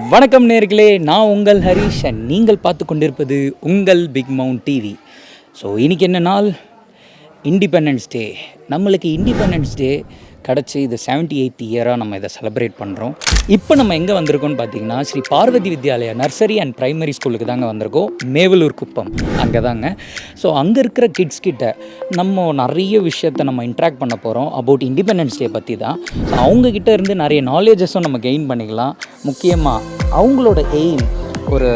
வணக்கம் நேர்களே, நான் உங்கள் ஹரிஷ் அண்ட் நீங்கள் பார்த்து கொண்டிருப்பது உங்கள் பிக் மவுண்ட் டிவி. ஸோ இன்றைக்கி என்ன நாள்? Independence day. நம்மளுக்கு இண்டிபெண்டன்ஸ் டே கிடச்சி இது 78th இயராக நம்ம இதை செலிப்ரேட் பண்ணுறோம். இப்போ நம்ம எங்கே வந்திருக்கோம்னு பார்த்தீங்கன்னா Shri Parvathi Vidyalaya nursery and primary ஸ்கூலுக்கு தாங்க வந்திருக்கோம். மேவலூர் குப்பம் அங்கே தாங்க. ஸோ அங்கே இருக்கிற கிட்ஸ் கிட்ட நம்ம நிறைய விஷயத்தை நம்ம இன்ட்ராக்ட் பண்ண போகிறோம். அபவுட் இண்டிபெண்டன்ஸ் டே பற்றி தான். ஸோ அவங்கக்கிட்ட இருந்து நிறைய நாலேஜஸும் நம்ம கெயின் பண்ணிக்கலாம். முக்கியமாக அவங்களோட எய்ம் ஒரு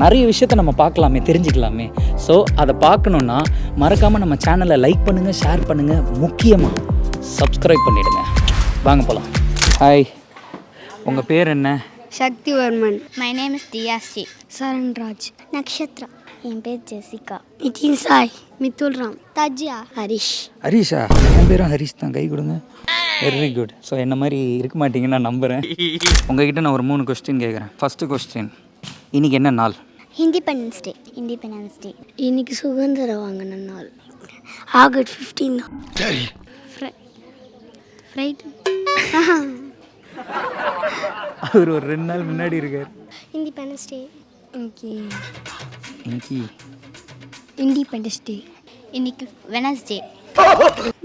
நிறைய விஷயத்த நம்ம பார்க்கலாமே, தெரிஞ்சுக்கலாமே. ஸோ அதை பார்க்கணுன்னா மறக்காமல் நம்ம சேனலை லைக் பண்ணுங்கள், ஷேர் பண்ணுங்கள், முக்கியமாக சப்ஸ்கிரைப் பண்ணிவிடுங்க. வாங்க போகலாம். ஹாய், உங்கள் பேர் என்ன? Sakthivarman. My name is Diyasri. Charanraj. Nakshatra. என் பேர் ஜெசிகா. நிதின் சாய். மித்துல் ராம். தஜ்யா. ஹரிஷ். ஹரிஷா? என் பேரும் ஹரிஷ் தான். கை கொடுங்க. Very good. ஸோ என்ன மாதிரி இருக்க மாட்டீங்கன்னு நான் நம்புகிறேன். உங்ககிட்ட நான் ஒரு 3 கொஸ்டின் கேட்குறேன். ஃபஸ்ட்டு கொஸ்டின், இன்றைக்கி என்ன நாள்? Independence day. Independence day. இன்னைக்கு சுதந்திரம் வாங்கின நாள். ஆகஸ்ட் 15. ஃப்ரைடே. அவர் ஒரு 2 நாள் முன்னாடி இருக்கார். Independence day. இன்னைக்கு இண்டிபெண்டன்ஸ் டே. இன்னைக்கு வெனஸ்டே.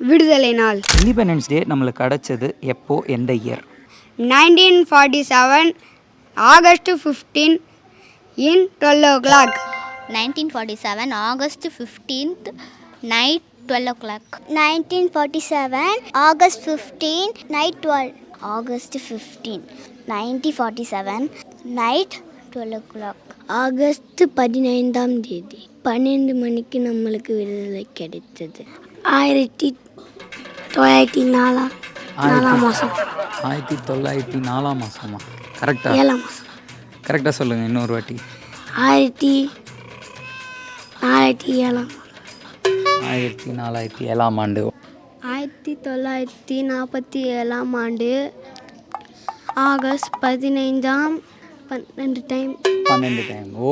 விடுதலை நாள். இண்டிபெண்டன்ஸ் டே நம்மளுக்கு கிடச்சது எப்போ, எந்த year? 1947 August 15 in 12 o'clock. 1947 August 15th night 12 o'clock. 1947 August 15 night 12. August 15 1947 night 12 o'clock. August 15ஆம் தேதி 12 மணிக்கு நம்மளுக்கு விடுதலை கிடைத்தது. 1904 மாதம். 1904 மாதமா? கரெக்டாக? 7 மாதம். கரெக்டாக சொல்லுங்கள் இன்னொரு வாட்டி. 1907 1907 ஆண்டு. 1947 ஆண்டு ஆகஸ்ட் 15 12 டைம்.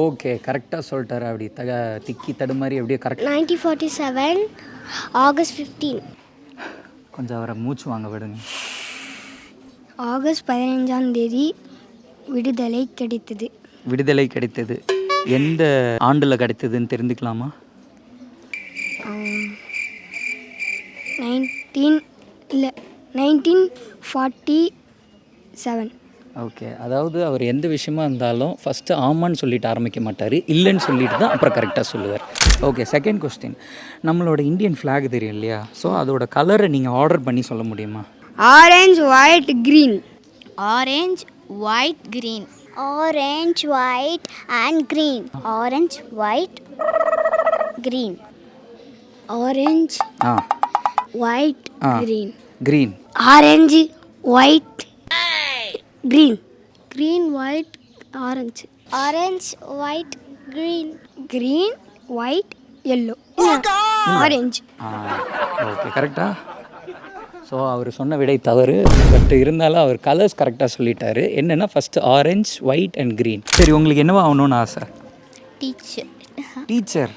ஓகே, கரெக்டாக சொல்லிட்டாரு. அப்படி திக்கி தடுமாறி அப்படியே கரெக்ட். 1947 August 15. கொஞ்சம் அவரை மூச்சு வாங்க விடுங்க. ஆகஸ்ட் 15ஆம் தேதி விடுதலை கிடைத்தது. விடுதலை கிடைத்தது எந்த ஆண்டில் கிடைத்ததுன்னு தெரிஞ்சுக்கலாமா? 1947. ஓகே, அதாவது அவர் எந்த விஷயமா இருந்தாலும் ஃபஸ்ட்டு ஆமான்னு சொல்லிட்டு ஆரம்பிக்க மாட்டார், இல்லைன்னு சொல்லிட்டு தான் அப்புறம் கரெக்டாக சொல்லுவார். ஓகே, செகண்ட் கொஸ்டின், நம்மளோட இந்தியன் ஃப்ளாக் தெரியும் இல்லையா? ஸோ அதோட கலரை நீங்கள் ஆர்டர் பண்ணி சொல்ல முடியுமா? Orange, white, green. Orange, white, green. Orange, white and green. Orange, white, green. Orange, ah white, ah green. Green. Orange, white, green. Green, white, orange. Orange, white, green. Green, white, yellow. Orange. Okay, கரெக்டா? So அவர் சொன்ன விடை தவறு. But இருந்தாலும் அவர் colours கரெக்டாக சொல்லிட்டாரு. என்னென்னா first orange, white and green. சரி, உங்களுக்கு என்னவா ஆகணும்னு ஆசை? Teacher. டீச்சர்.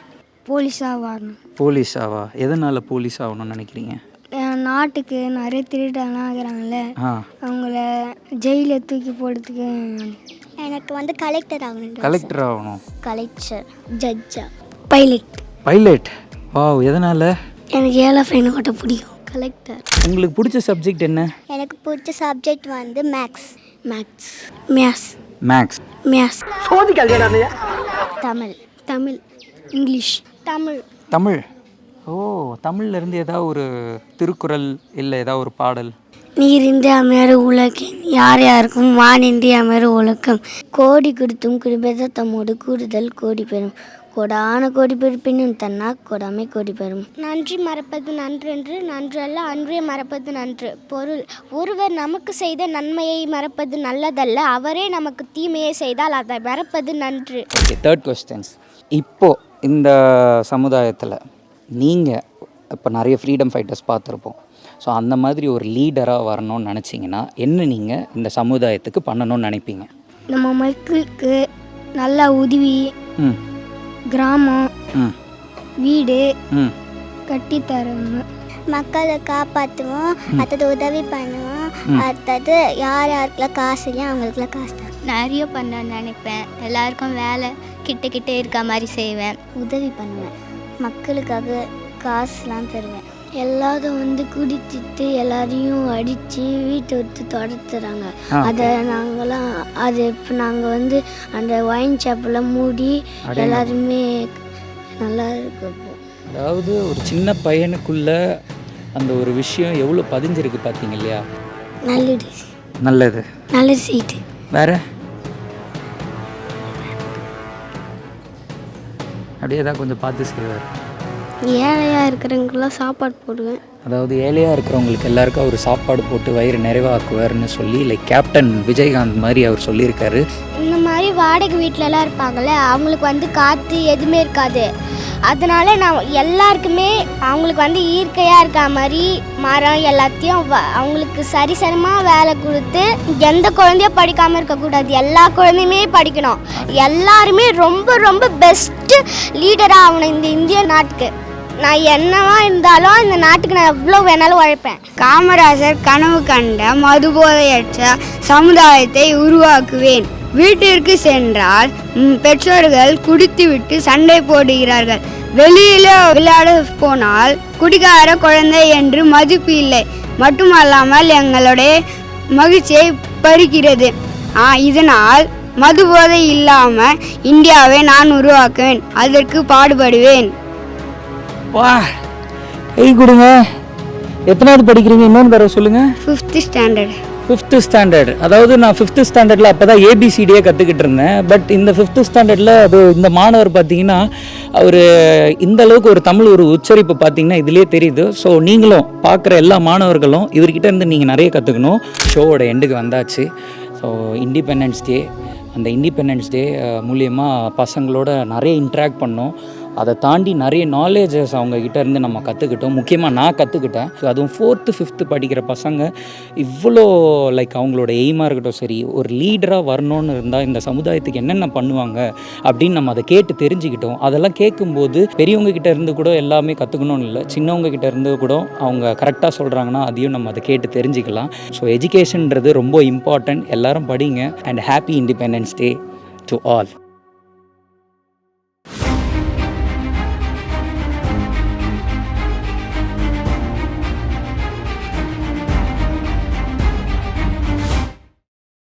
போலீஸாக வரணும். போலீஸாவா? எதனால் போலீஸ் ஆகணும்னு நினைக்கிறீங்க? நாட்டுக்கு நிறைய திருடெல்லாம் ஆகிறாங்கல்ல, ஆ, அவங்கள ஜெயிலில் தூக்கி போடுறதுக்கு. எனக்கு வந்து கலெக்டர் ஆகணும். கலெக்டர் ஆகணும். கலெக்டர், ஜட்ஜா, பைலட். பைலட். வாவ், எதனால்? எனக்கு ஏலஃபைன் ஓட்ட பிடிக்கும். கலெக்டர். உங்களுக்கு பிடிச்ச சப்ஜெக்ட் என்ன? எனக்கு பிடிச்ச சப்ஜெக்ட் வந்து maths. Maths. Maths. Maths. Maths. Tamil. Tamil. English. Tamil. Tamil. ஓ, தமிழ்லேருந்து ஏதாவது ஒரு திருக்குறள் இல்லை ஏதாவது ஒரு பாடல்? நீரின்றி அமையாறு உலகின் யார் யாருக்கும் வானின்றி அமையாறு உலகம். கோடி கொடுத்தும் குறிப்பேத தம்மோடு கூடுதல் கோடி பெறும். கொடான கோடி பெருப்பினும் தன்னா கொடாமை கோடி பெறும். நன்றி மறப்பது நன்றென்று, நன்றல்ல அன்றே மறப்பது நன்று. பொருள், ஒருவர் நமக்கு செய்த நன்மையை மறப்பது நல்லதல்ல, அவரே நமக்கு தீமையை செய்தால் அதை மறப்பது நன்று. Okay, third questions. இப்போது இந்த சமுதாயத்தில் நீங்கள் இப்போ நிறைய ஃப்ரீடம் ஃபைட்டர்ஸ் பார்த்துருப்போம். ஸோ அந்த மாதிரி ஒரு லீடராக வரணும்னு நினச்சிங்கன்னா என்ன நீங்கள் இந்த சமுதாயத்துக்கு பண்ணணும்னு நினைப்பீங்க? நம்ம மக்களுக்கு நல்ல உதவி, ம் கிராமம், ம் வீடு ம் கட்டித்தரணும். மக்களை காப்பாற்றுவோம், அடுத்தது உதவி பண்ணுவோம், அடுத்தது யார் யாருக்கெல்லாம் காசு இல்லையோ அவங்களுக்குலாம் காசு தரும். நிறைய பண்ண நினைப்பேன். எல்லாருக்கும் வேலை கிட்ட கிட்ட இருக்க மாதிரி செய்வேன். உதவி பண்ணுவேன், மக்களுக்காக காசுலாம் தருவேன். எல்லாரும் வந்து குடிச்சிட்டு எல்லாரையும் அடித்து வீட்டை விட்டு துரத்துறாங்க. அதை நாங்களாம் இப்போ நாங்கள் வந்து அந்த ஒயின் ஷாப்பெல்லாம் மூடி எல்லாருமே நல்லா இருக்கு. அதாவது ஒரு சின்ன பையனுக்குள்ள அந்த ஒரு விஷயம் எவ்வளோ பதிஞ்சிருக்கு பார்த்தீங்க இல்லையா? நல்லது நல்லது நல்ல சீட்டு. வேற அப்படியே தான் கொஞ்சம் பார்த்து செய்வார். ஏழையாக இருக்கிறவங்களாம் சாப்பாடு போடுவேன். அதாவது ஏழையாக இருக்கிறவங்களுக்கு எல்லாருக்கும் அவர் சாப்பாடு போட்டு வயிறு நிறைவாக்குவார்னு சொல்லி லைக் கேப்டன் விஜயகாந்த் மாதிரி அவர் சொல்லியிருக்காரு. இந்த மாதிரி வாடகை வீட்டிலலாம் இருப்பாங்கள்ல, அவங்களுக்கு வந்து காற்று எதுவுமே இருக்காது. அதனால நான் எல்லாருக்குமே அவங்களுக்கு வந்து இயற்கையாக இருக்க மாதிரி மரம் எல்லாத்தையும் அவங்களுக்கு சரிசமமாக வேலை கொடுத்து, எந்த குழந்தையும் படிக்காமல் இருக்கக்கூடாது, எல்லா குழந்தையுமே படிக்கணும். எல்லாருமே ரொம்ப ரொம்ப பெஸ்ட்டு லீடராக ஆகணும் இந்த இந்திய நாட்டுக்கு. நான் என்னவா இருந்தாலும் இந்த நாட்டுக்கு நான் எவ்வளோ வேணாலும் உழைப்பேன். காமராஜர் கனவு கண்ட மதுபோதையற்ற சமுதாயத்தை உருவாக்குவேன். வீட்டிற்கு சென்றால் பெற்றோர்கள் குடித்துவிட்டு சண்டை போடுகிறார்கள். வெளியில விளையாட போனால் குடிகார குழந்தை என்று மதிப்பு இல்லை. மட்டுமல்லாமல் எங்களுடைய மகிழ்ச்சியை பறிக்கிறது. இதனால் மதுபோதை இல்லாமல் இந்தியாவை நான் உருவாக்குவேன். அதற்கு பாடுபடுவேன். வா, கை கொடுங்க. எத்தனாவது படிக்கிறீங்க? இன்னொன்று தடவை சொல்லுங்கள். 5th standard. 5th standard. அதாவது நான் 5th ஸ்டாண்டர்டில் அப்போ தான் ஏபிசிடியே கற்றுக்கிட்டு இருந்தேன். பட் இந்த 5th ஸ்டாண்டர்டில் அது இந்த மாணவர் பார்த்தீங்கன்னா அவர் இந்த அளவுக்கு ஒரு தமிழ் ஒரு உச்சரிப்பு பார்த்தீங்கன்னா இதுலேயே தெரியுது. ஸோ நீங்களும் பார்க்குற எல்லா மாணவர்களும் இவர்கிட்ட இருந்து நீங்கள் நிறைய கற்றுக்கணும். ஷோவோட எண்டுக்கு வந்தாச்சு. ஸோ இண்டிபெண்டன்ஸ் டே, அந்த இண்டிபெண்டன்ஸ் டே மூலியமாக பசங்களோட நிறைய இன்ட்ராக்ட் பண்ணோம். அதை தாண்டி நிறைய நாலேஜஸ் அவங்கக்கிட்ட இருந்து நம்ம கற்றுக்கிட்டோம். முக்கியமாக நான் கற்றுக்கிட்டேன். ஸோ அதுவும் 4th 5th படிக்கிற பசங்க இவ்வளோ லைக் அவங்களோட எய்மாக இருக்கட்டும் சரி, ஒரு லீடராக வரணும்னு இருந்தால் இந்த சமுதாயத்துக்கு என்னென்ன பண்ணுவாங்க அப்படின்னு நம்ம அதை கேட்டு தெரிஞ்சுக்கிட்டோம். அதெல்லாம் கேட்கும்போது பெரியவங்கக்கிட்ட இருந்து கூட எல்லாமே கற்றுக்கணும்னு இல்லை, சின்னவங்கக்கிட்ட இருந்து கூட அவங்க கரெக்டாக சொல்கிறாங்கன்னா அதையும் நம்ம அதை கேட்டு தெரிஞ்சுக்கலாம். ஸோ எஜுகேஷன்ன்றது ரொம்ப இம்பார்ட்டன்ட். எல்லோரும் படிங்க. And happy independence day to all.